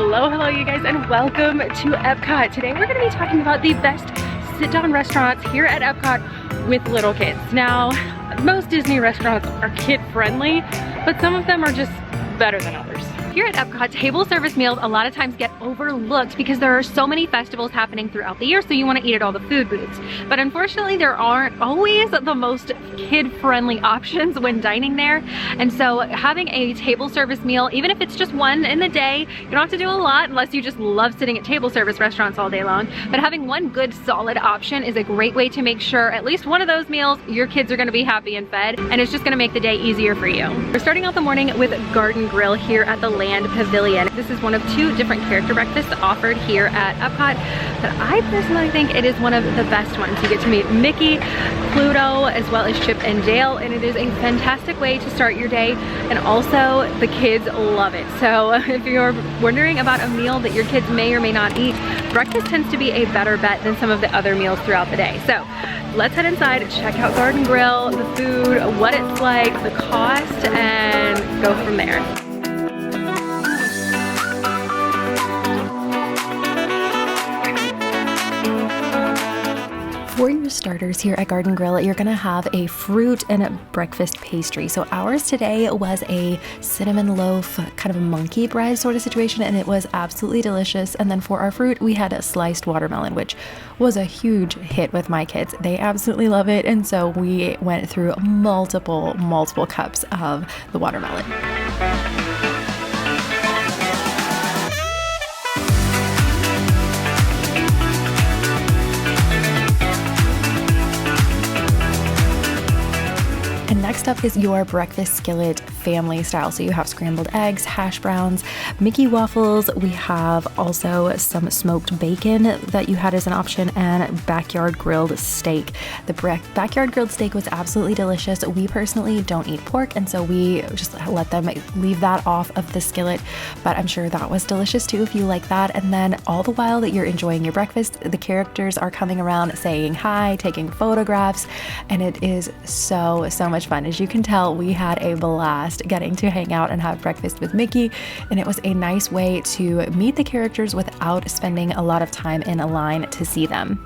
Hello you guys, and welcome to Epcot. Today we're going to be talking about the best sit-down restaurants here at Epcot with little kids. Now, most Disney restaurants are kid-friendly, but some of them are just better than others. Here at Epcot, table service meals a lot of times get overlooked because there are so many festivals happening throughout the year, so you want to eat at all the food booths. But unfortunately, there aren't always the most kid-friendly options when dining there. And so having a table service meal, even if it's just one in the day, you don't have to do a lot unless you just love sitting at table service restaurants all day long. But having one good solid option is a great way to make sure at least one of those meals, your kids are going to be happy and fed, and it's just going to make the day easier for you. We're starting out the morning with Garden Grill here at the Land Pavilion. This is one of two different character breakfasts offered here at Epcot, but I personally think it is one of the best ones. You get to meet Mickey, Pluto, as well as Chip and Dale, and it is a fantastic way to start your day, and also the kids love it. So if you're wondering about a meal that your kids may or may not eat, breakfast tends to be a better bet than some of the other meals throughout the day. So let's head inside, check out Garden Grill, the food, what it's like, the cost, and go from there. For your starters here at Garden Grill, you're gonna have a fruit and a breakfast pastry. So ours today was a cinnamon loaf, kind of a monkey bread sort of situation, and it was absolutely delicious. And then for our fruit, we had a sliced watermelon, which was a huge hit with my kids. They absolutely love it, and so we went through multiple cups of the watermelon. And next up is your breakfast skillet family style. So you have scrambled eggs, hash browns, Mickey waffles. We have also some smoked bacon that you had as an option, and backyard grilled steak. The backyard grilled steak was absolutely delicious. We personally don't eat pork, and so we just let them leave that off of the skillet, but I'm sure that was delicious too if you like that. And then all the while that you're enjoying your breakfast, the characters are coming around saying hi, taking photographs, and it is so much fun. As you can tell, we had a blast getting to hang out and have breakfast with Mickey, and it was a nice way to meet the characters without spending a lot of time in a line to see them.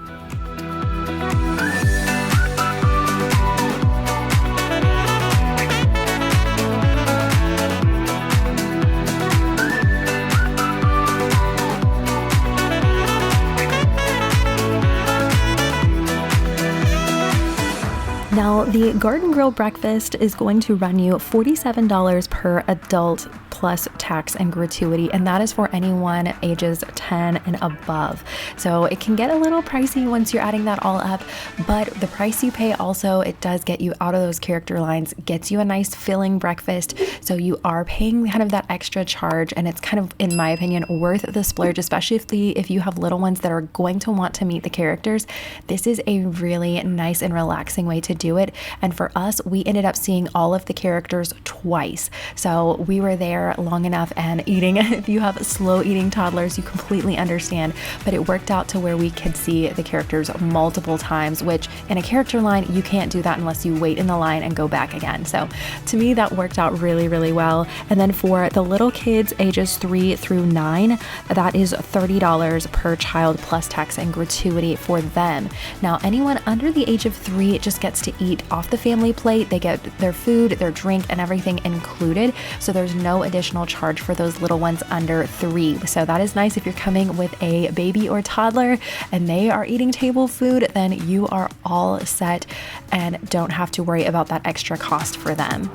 Now, the Garden Grill breakfast is going to run you $47 per adult plus tax and gratuity, and that is for anyone ages 10 and above. So it can get a little pricey once you're adding that all up, but the price you pay also, it does get you out of those character lines, gets you a nice filling breakfast, so you are paying kind of that extra charge, and it's kind of, in my opinion, worth the splurge, especially if you have little ones that are going to want to meet the characters. This is a really nice and relaxing way to do it, and for us, we ended up seeing all of the characters twice. So we were there long enough and eating. If you have slow eating toddlers, you completely understand, but it worked out to where we could see the characters multiple times, which in a character line, you can't do that unless you wait in the line and go back again. So to me, that worked out really well. And then for the little kids ages 3 through 9, that is $30 per child plus tax and gratuity for them. Now, anyone under the age of 3 just gets to eat off the family plate. They get their food, their drink, and everything included. So there's no additional charge for those little ones under 3. So that is nice. If you're coming with a baby or toddler and they are eating table food, then you are all set and don't have to worry about that extra cost for them.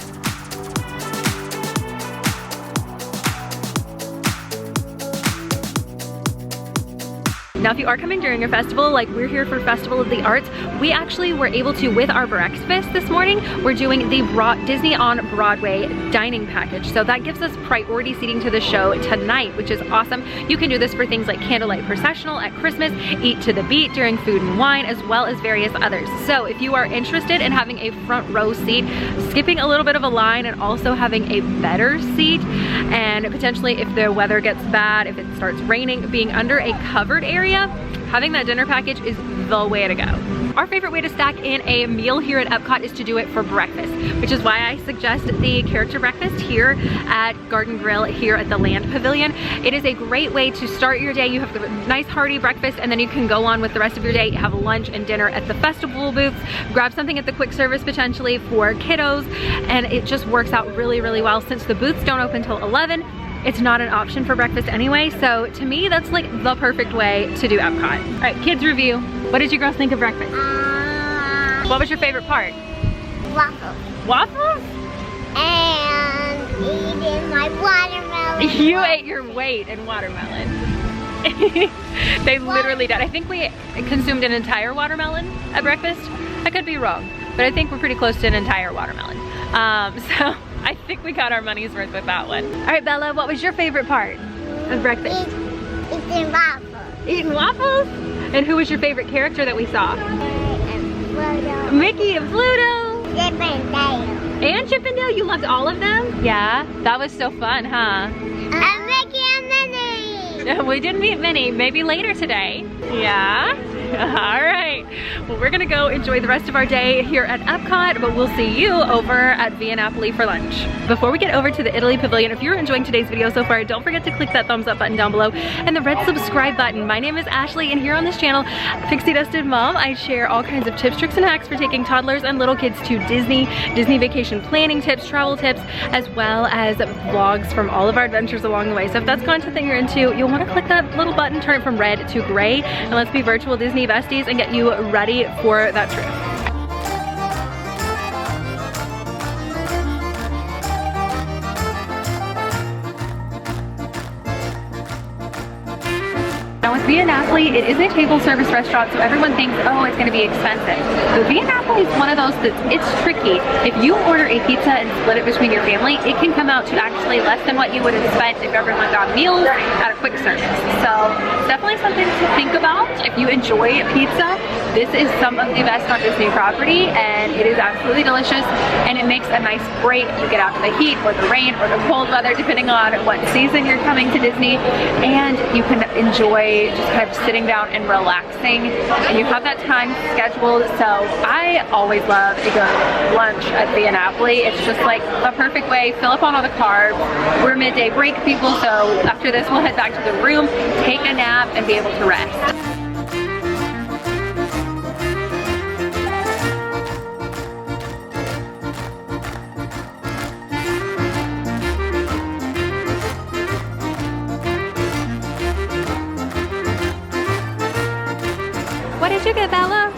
Now, if you are coming during a festival, like we're here for Festival of the Arts, we actually were able to, with our breakfast this morning, we're doing the Disney on Broadway dining package. So that gives us priority seating to the show tonight, which is awesome. You can do this for things like Candlelight Processional at Christmas, Eat to the Beat during Food and Wine, as well as various others. So if you are interested in having a front row seat, skipping a little bit of a line, and also having a better seat, and potentially if the weather gets bad, if it starts raining, being under a covered area, having that dinner package is the way to go. Our favorite way to stack in a meal here at Epcot is to do it for breakfast, which is why I suggest the character breakfast here at Garden Grill here at the Land Pavilion. It is a great way to start your day. You have a nice hearty breakfast, and then you can go on with the rest of your day, have lunch and dinner at the festival booths, grab something at the quick service potentially for kiddos, and it just works out really, really well. Since the booths don't open till 11, it's not an option for breakfast anyway, so to me, that's like the perfect way to do Epcot. All right, kids review. What did you girls think of breakfast? What was your favorite part? Waffles. Waffles? And eating my watermelon. You ate your weight in watermelon. They literally did. I think we consumed an entire watermelon at breakfast. I could be wrong, but I think we're pretty close to an entire watermelon. So I think we got our money's worth with that one. All right, Bella, what was your favorite part of breakfast? Eating waffles. Eating waffles? And who was your favorite character that we saw? Pluto. Mickey and Pluto. Chip and Dale. And Chip and Dale, you loved all of them? Yeah, that was so fun, huh? And Mickey and Minnie. We didn't meet Minnie, maybe later today. Yeah? All right. Well, we're gonna go enjoy the rest of our day here at Epcot, but we'll see you over at Via Napoli for lunch. Before we get over to the Italy Pavilion, if you're enjoying today's video so far, don't forget to click that thumbs up button down below and the red subscribe button. My name is Ashley, and here on this channel, Pixie Dusted Mom, I share all kinds of tips, tricks, and hacks for taking toddlers and little kids to Disney vacation planning tips, travel tips, as well as vlogs from all of our adventures along the way. So if that's content that you're into, you'll want to click that little button, turn it from red to gray, and let's be virtual Disney besties and get you ready for that trip. Now with Via Napoli, it is a table service restaurant, so everyone thinks, oh, it's gonna be expensive. But Via Napoli is one of those it's tricky. If you order a pizza and split it between your family, it can come out to actually less than what you would have spent if everyone got meals at a quick service. So it's definitely something to think about. If you enjoy pizza, this is some of the best on Disney property, and it is absolutely delicious, and it makes a nice break. You get out of the heat or the rain or the cold weather, depending on what season you're coming to Disney, and you can enjoy just kind of sitting down and relaxing, and you have that time scheduled. So I always love a good lunch at Via Napoli. It's just like the perfect way, fill up on all the carbs. We're midday break people, so after this we'll head back to the room, take a nap, and be able to rest. What did you get, Bella?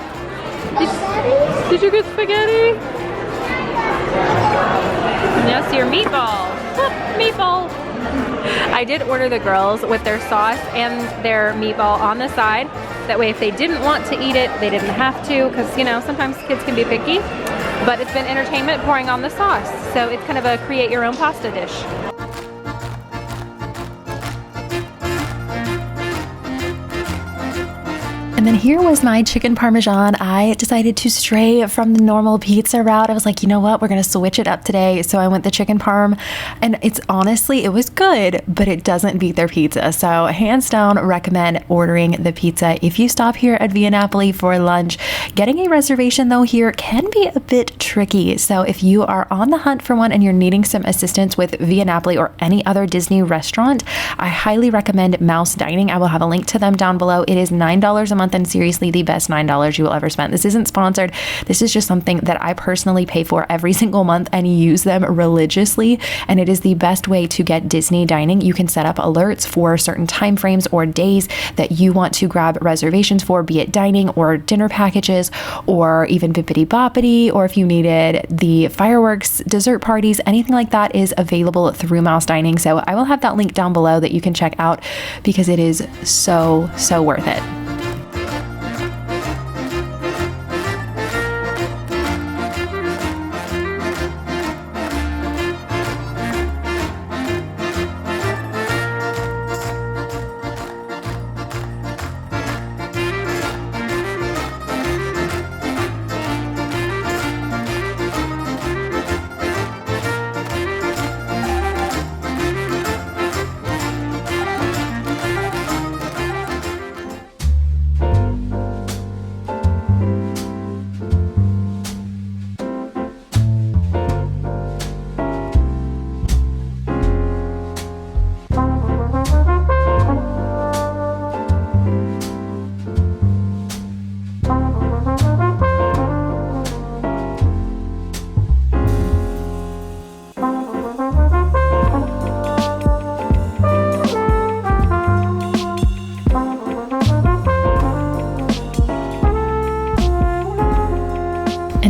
Did you get spaghetti? Yes, your meatball. Meatball. I did order the girls with their sauce and their meatball on the side. That way if they didn't want to eat it, they didn't have to, because you know, sometimes kids can be picky. But it's been entertainment pouring on the sauce. So it's kind of a create your own pasta dish. And then here was my chicken parmesan. I decided to stray from the normal pizza route. I was like, you know what? We're going to switch it up today. So I went the chicken parm, and it was good, but it doesn't beat their pizza. So hands down recommend ordering the pizza if you stop here at Via Napoli for lunch. Getting a reservation though here can be a bit tricky. So if you are on the hunt for one and you're needing some assistance with Via Napoli or any other Disney restaurant, I highly recommend Mouse Dining. I will have a link to them down below. It is $9 a month, and seriously the best $9 you will ever spend. This isn't sponsored. This is just something that I personally pay for every single month and use them religiously, and it is the best way to get Disney dining. You can set up alerts for certain time frames or days that you want to grab reservations for, be it dining or dinner packages or even bippity boppity, or if you needed the fireworks, dessert parties, anything like that is available through Mouse Dining. So I will have that link down below that you can check out because it is so worth it.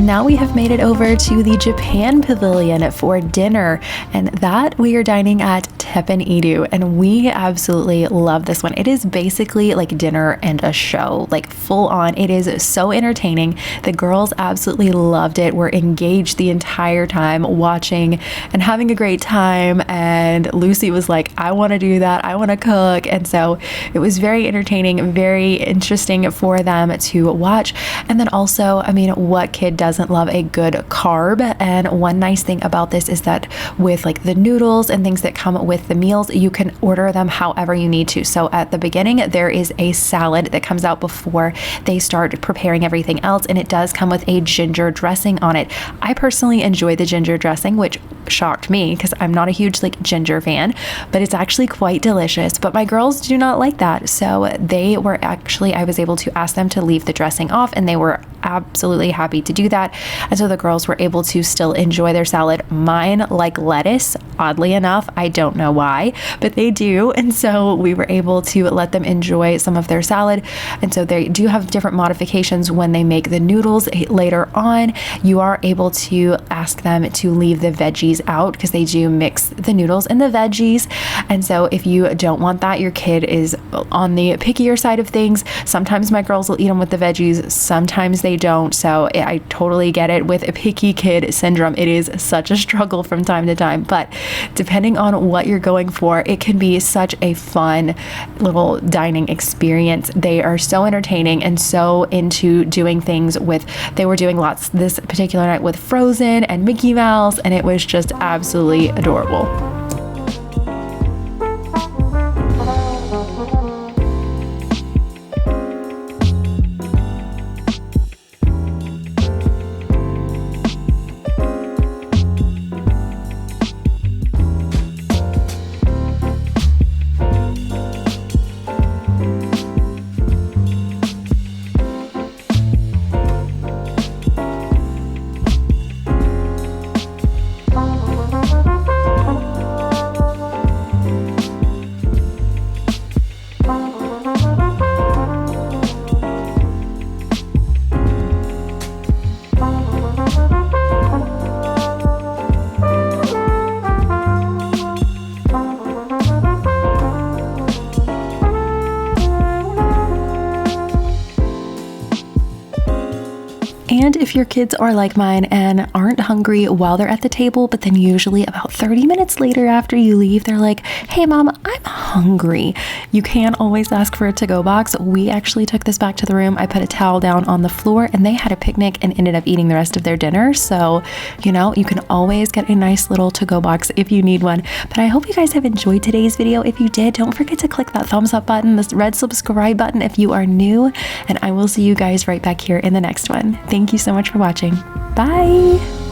now we have made it over to the Japan Pavilion for dinner, and that we are dining at Teppanyaki, and we absolutely love this one. It is basically like dinner and a show, like full on. It is so entertaining. The girls absolutely loved it. We're engaged the entire time watching and having a great time, and Lucy was like, I want to do that, I want to cook. And so it was very entertaining, very interesting for them to watch. And then also, I mean, what kid doesn't love a good carb? And one nice thing about this is that with like the noodles and things that come with the meals, you can order them however you need to. So at the beginning, there is a salad that comes out before they start preparing everything else, and it does come with a ginger dressing on it. I personally enjoy the ginger dressing, which shocked me because I'm not a huge like ginger fan, but it's actually quite delicious. But my girls do not like that, so they were actually, I was able to ask them to leave the dressing off, and they were absolutely happy to do that. And so the girls were able to still enjoy their salad. Mine like lettuce, oddly enough. I don't know why, but they do. And so we were able to let them enjoy some of their salad. And so they do have different modifications when they make the noodles later on. You are able to ask them to leave the veggies out because they do mix the noodles and the veggies. And so if you don't want that, your kid is on the pickier side of things. Sometimes my girls will eat them with the veggies, sometimes they don't. So I totally get it. With a picky kid syndrome, it is such a struggle from time to time, but depending on what you're going for, it can be such a fun little dining experience. They are so entertaining and so into doing things with, they were doing lots this particular night with Frozen and Mickey Mouse, and it was just absolutely adorable. And if your kids are like mine and aren't hungry while they're at the table, but then usually about 30 minutes later after you leave, they're like, hey mom, I'm hungry. You can always ask for a to-go box. We actually took this back to the room. I put a towel down on the floor and they had a picnic and ended up eating the rest of their dinner. So, you know, you can always get a nice little to-go box if you need one. But I hope you guys have enjoyed today's video. If you did, don't forget to click that thumbs up button, this red subscribe button if you are new, and I will see you guys right back here in the next one. Thank you so much for watching. Bye.